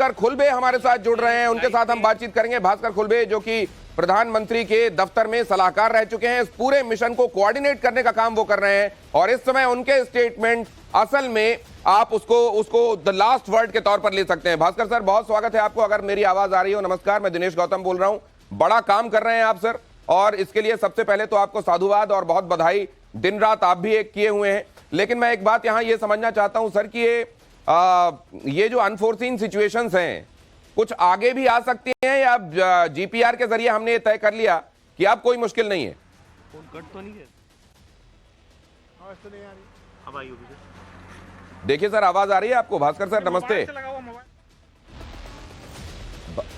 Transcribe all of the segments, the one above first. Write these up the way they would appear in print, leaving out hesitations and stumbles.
भास्कर खुलबे हमारे साथ जुड़ रहे हैं, उनके साथ हम बातचीत करेंगे। भास्कर खुलबे जो कि प्रधानमंत्री के दफ्तर में सलाहकार रह चुके हैं, इस पूरे मिशन को कोऑर्डिनेट करने का काम वो कर रहे हैं और इस समय उनके स्टेटमेंट असल में आप उसको द लास्ट वर्ड के तौर पर ले सकते हैं। भास्कर सर, बहुत स्वागत है आपको। अगर मेरी आवाज आ रही हो, नमस्कार, मैं दिनेश गौतम बोल रहा हूं। बड़ा काम कर रहे हैं आप सर, और इसके लिए सबसे पहले तो आपको साधुवाद और बहुत बधाई। दिन रात आप भी एक किए हुए हैं। लेकिन मैं एक बात यहां ये समझना चाहता हूं सर कि ये जो अनफोर्सीन सिचुएशंस हैं कुछ आगे भी आ सकती हैं, या जीपीआर के जरिए हमने ये तय कर लिया कि अब कोई मुश्किल नहीं है? देखिए सर, आवाज आ रही है आपको? भास्कर सर नमस्ते।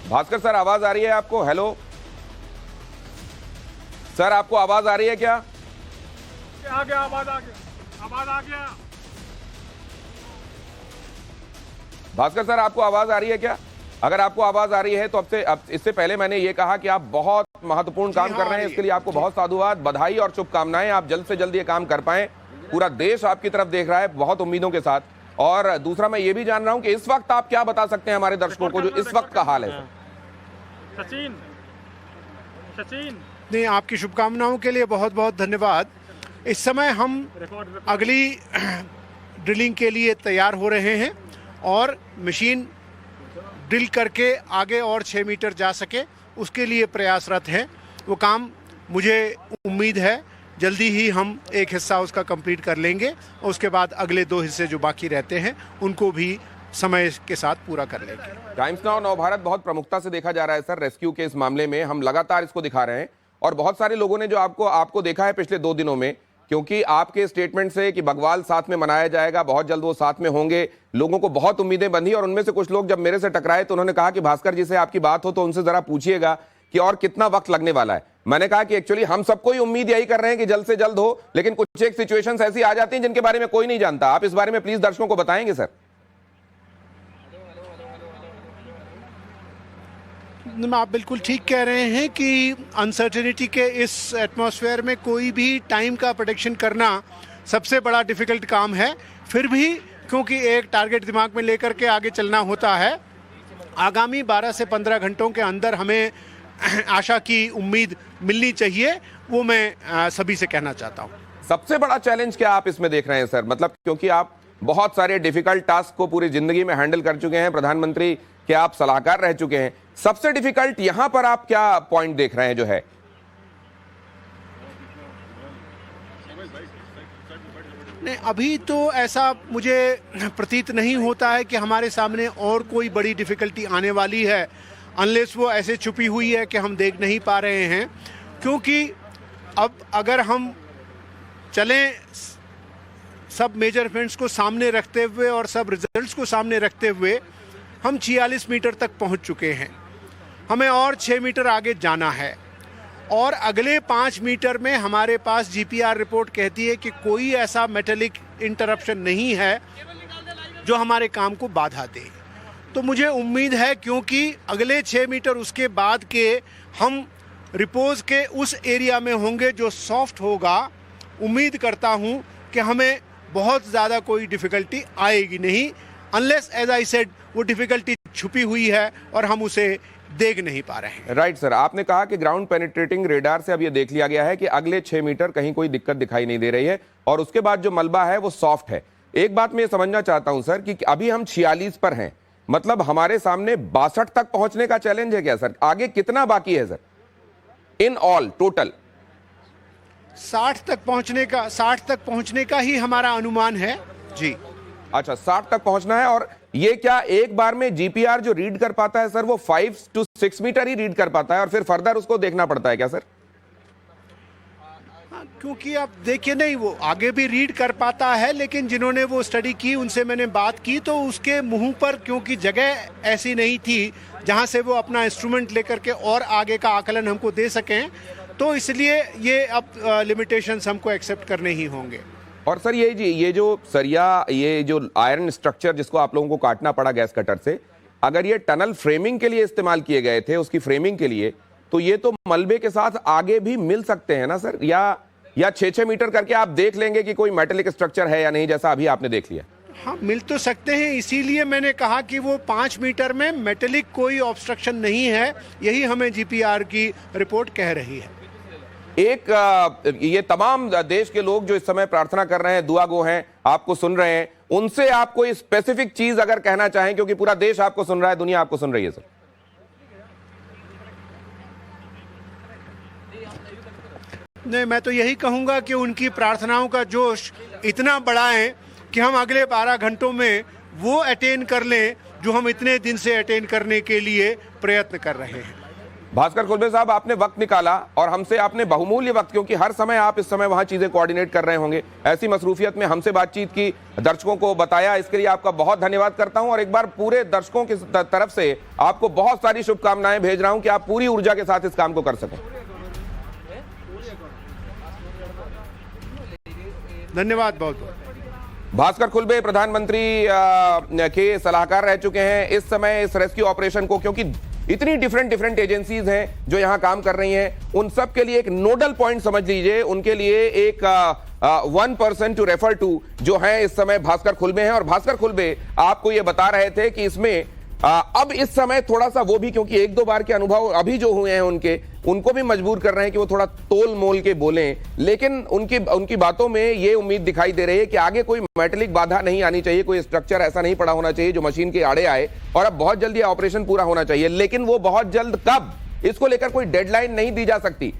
भास्कर सर आवाज आ रही है आपको? हेलो सर, आपको आवाज आ रही है क्या? आ गया, आवाज आ गया। भास्कर सर, आपको आवाज आ रही है क्या? अगर आपको आवाज आ रही है तो अब इससे पहले मैंने ये कहा कि आप बहुत महत्वपूर्ण काम कर रहे हैं, इसके लिए आपको बहुत साधुवाद, बधाई और शुभकामनाएं। आप जल्द से जल्द ये काम कर पाएं। पूरा देश आपकी तरफ देख रहा है बहुत उम्मीदों के साथ। और दूसरा, मैं ये भी जान रहा हूं कि इस वक्त आप क्या बता सकते हैं हमारे दर्शकों को जो इस वक्त का हाल है? सचिन नहीं, आपकी शुभकामनाओं के लिए बहुत बहुत धन्यवाद। इस समय हम अगली ड्रिलिंग के लिए तैयार हो रहे हैं और मशीन ड्रिल करके आगे और 6 मीटर जा सके उसके लिए प्रयासरत हैं। वो काम मुझे उम्मीद है जल्दी ही हम एक हिस्सा उसका कंप्लीट कर लेंगे और उसके बाद अगले 2 हिस्से जो बाकी रहते हैं उनको भी समय के साथ पूरा कर लेंगे। टाइम्स नाउ नवभारत बहुत प्रमुखता से देखा जा रहा है सर रेस्क्यू के इस मामले में। हम लगातार इसको दिखा रहे हैं और बहुत सारे लोगों ने जो आपको देखा है पिछले 2 दिनों में, क्योंकि आपके स्टेटमेंट से कि बगवाल साथ में मनाया जाएगा, बहुत जल्द वो साथ में होंगे, लोगों को बहुत उम्मीदें बंधी। और उनमें से कुछ लोग जब मेरे से टकराए तो उन्होंने कहा कि भास्कर जी से आपकी बात हो तो उनसे जरा पूछिएगा कि और कितना वक्त लगने वाला है। मैंने कहा कि एक्चुअली हम सबको ही उम्मीद यही कर रहे हैं कि जल्द से जल्द हो, लेकिन कुछ एक सिचुएशंस ऐसी आ जाती हैं जिनके बारे में कोई नहीं जानता। आप इस बारे में प्लीज दर्शकों को बताएंगे सर? आप बिल्कुल ठीक कह रहे हैं कि अनसर्टेनिटी के इस एटमॉस्फेयर में कोई भी टाइम का प्रेडिक्शन करना सबसे बड़ा डिफिकल्ट काम है। फिर भी क्योंकि एक टारगेट दिमाग में लेकर के आगे चलना होता है, आगामी 12 से 15 घंटों के अंदर हमें आशा की उम्मीद मिलनी चाहिए, वो मैं सभी से कहना चाहता हूँ। सबसे बड़ा चैलेंज क्या आप इसमें देख रहे हैं सर? मतलब क्योंकि आप बहुत सारे डिफिकल्ट टास्क को पूरी जिंदगी में हैंडल कर चुके हैं, प्रधानमंत्री के आप सलाहकार रह चुके हैं, सबसे डिफिकल्ट यहां पर आप क्या पॉइंट देख रहे हैं जो है? नहीं, अभी तो ऐसा मुझे प्रतीत नहीं होता है कि हमारे सामने और कोई बड़ी डिफिकल्टी आने वाली है, अनलेस वो ऐसे छुपी हुई है कि हम देख नहीं पा रहे हैं। क्योंकि अब अगर हम चलें सब मेजरमेंट्स को सामने रखते हुए और सब रिजल्ट्स को सामने रखते हुए, हम 46 मीटर तक पहुंच चुके हैं। हमें और 6 मीटर आगे जाना है और अगले 5 मीटर में हमारे पास जीपीआर रिपोर्ट कहती है कि कोई ऐसा मेटेलिक इंटरप्शन नहीं है जो हमारे काम को बाधा दे। तो मुझे उम्मीद है क्योंकि अगले 6 मीटर उसके बाद के हम रिपोज के उस एरिया में होंगे जो सॉफ्ट होगा। उम्मीद करता हूं कि हमें बहुत ज़्यादा कोई डिफ़िकल्टी आएगी नहीं, अनलेस एज आई सेड वो डिफ़िकल्टी छुपी हुई है और हम उसे देख नहीं पा रहे हैं। राइट सर, आपने कहा कि ग्राउंड पेनिट्रेटिंग रेडार से अब ये देख लिया गया है कि अगले 6 मीटर कहीं कोई दिक्कत दिखाई नहीं दे रही है और उसके बाद जो मलबा है वो सॉफ्ट है। एक बात मैं समझना चाहता हूं सर कि अभी हम 46 पर हैं, मतलब हमारे सामने 62 तक पहुंचने का चैलेंज है क्या सर? आगे कितना बाकी है सर इन ऑल टोटल? 60 तक पहुंचने का ही हमारा अनुमान है जी। अच्छा, 60 तक पहुंचना है। और ये क्या एक बार में जीपीआर जो रीड कर पाता है सर वो 5 to 6 मीटर ही रीड कर पाता है और फिर फर्दर उसको देखना पड़ता है क्या सर? क्योंकि आप देखिए, नहीं वो आगे भी रीड कर पाता है, लेकिन जिन्होंने वो स्टडी की उनसे मैंने बात की तो उसके मुंह पर क्योंकि जगह ऐसी नहीं थी जहां से वो अपना इंस्ट्रूमेंट लेकर के और आगे का आकलन हमको दे सकें, तो इसलिए ये अब लिमिटेशंस हमको एक्सेप्ट करने ही होंगे। और सर ये जो सरिया, ये जो आयरन स्ट्रक्चर जिसको आप लोगों को काटना पड़ा गैस कटर से, अगर ये टनल फ्रेमिंग के लिए इस्तेमाल किए गए थे, उसकी फ्रेमिंग के लिए, तो ये तो मलबे के साथ आगे भी मिल सकते हैं ना सर? या 6-6 मीटर करके आप देख लेंगे कि कोई मेटेलिक स्ट्रक्चर है या नहीं, जैसा अभी आपने देख लिया? हाँ, मिल तो सकते हैं, इसीलिए मैंने कहा कि वो 5 मीटर में मेटेलिक कोई ऑब्स्ट्रक्शन नहीं है, यही हमें जीपीआर की रिपोर्ट कह रही है। ये तमाम देश के लोग जो इस समय प्रार्थना कर रहे हैं, दुआ गो हैं, आपको सुन रहे हैं, उनसे आप कोई स्पेसिफिक चीज अगर कहना चाहें, क्योंकि पूरा देश आपको सुन रहा है, दुनिया आपको सुन रही है सर। नहीं, मैं तो यही कहूंगा कि उनकी प्रार्थनाओं का जोश इतना बढ़ाएं कि हम अगले 12 घंटों में वो अटेन कर लें जो हम इतने दिन से अटेन करने के लिए प्रयत्न कर रहे हैं। भास्कर खुलबे साहब, आपने वक्त निकाला और हमसे आपने बहुमूल्य वक्त, क्योंकि हर समय आप इस समय वहां चीजें कोऑर्डिनेट कर रहे होंगे, ऐसी मसरूफियत में हमसे बातचीत की, दर्शकों को बताया, इसके लिए आपका बहुत धन्यवाद करता हूं। और एक बार पूरे दर्शकों की तरफ से आपको बहुत सारी शुभकामनाएं भेज रहा हूं कि आप पूरी ऊर्जा के साथ इस काम को कर सकें। धन्यवाद बहुत बहुत। भास्कर खुलबे प्रधानमंत्री के सलाहकार रह चुके हैं इस समय इस रेस्क्यू ऑपरेशन को, क्योंकि इतनी डिफरेंट एजेंसीज हैं जो यहां काम कर रही हैं, उन सब के लिए एक नोडल पॉइंट समझ लीजिए, उनके लिए एक 1 पर्सन टू रेफर टू जो है इस समय भास्कर खुलबे हैं। और भास्कर खुलबे आपको ये बता रहे थे कि इसमें अब इस समय थोड़ा सा वो भी, क्योंकि 1-2 बार के अनुभव अभी जो हुए हैं उनको भी मजबूर कर रहे हैं कि वो थोड़ा तोल मोल के बोलें, लेकिन उनकी बातों में ये उम्मीद दिखाई दे रही है कि आगे कोई मेटेलिक बाधा नहीं आनी चाहिए, कोई स्ट्रक्चर ऐसा नहीं पड़ा होना चाहिए जो मशीन के आड़े आए, और अब बहुत जल्दी ऑपरेशन पूरा होना चाहिए। लेकिन वो बहुत जल्द कब, इसको लेकर कोई डेडलाइन नहीं दी जा सकती।